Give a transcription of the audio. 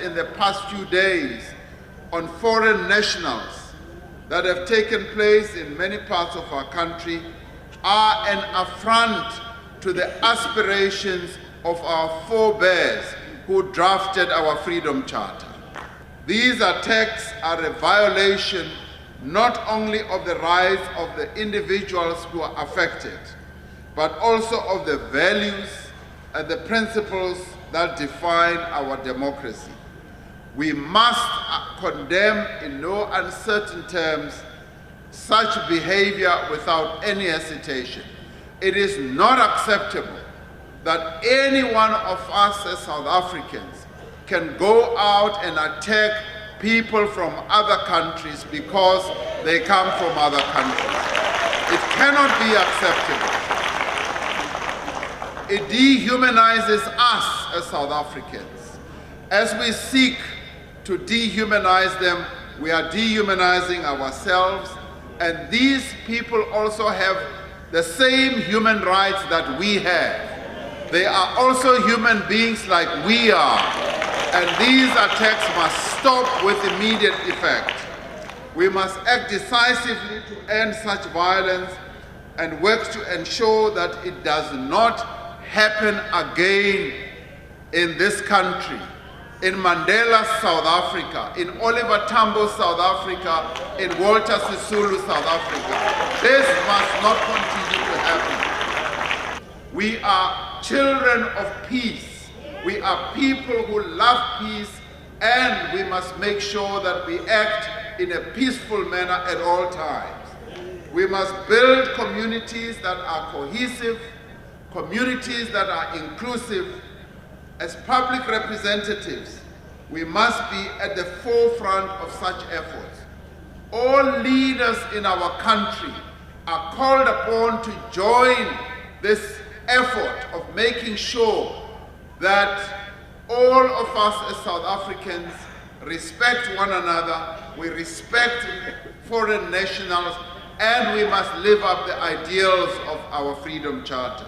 in the past few days on foreign nationals that have taken place in many parts of our country are an affront to the aspirations of our forebears who drafted our Freedom Charter. These attacks are a violation not only of the rights of the individuals who are affected, but also of the values and the principles that define our democracy. We must condemn in no uncertain terms such behavior without any hesitation. It is not acceptable that any one of us as South Africans can go out and attack people from other countries because they come from other countries. It cannot be acceptable. It dehumanizes us as South Africans. As we seek to dehumanize them, we are dehumanizing ourselves, and these people also have the same human rights that we have. They are also human beings like we are, and these attacks must stop with immediate effect. We must act decisively to end such violence and work to ensure that it does not happen again in this country, in Mandela's South Africa, in Oliver Tambo's South Africa, in Walter Sisulu's South Africa. This must not continue to happen. We are children of peace. We are people who love peace, and we must make sure that we act in a peaceful manner at all times. We must build communities that are cohesive, communities that are inclusive. As public representatives, we must be at the forefront of such efforts. All leaders in our country are called upon to join this effort of making sure that all of us as South Africans respect one another, we respect foreign nationals, and we must live up the ideals of our Freedom Charter.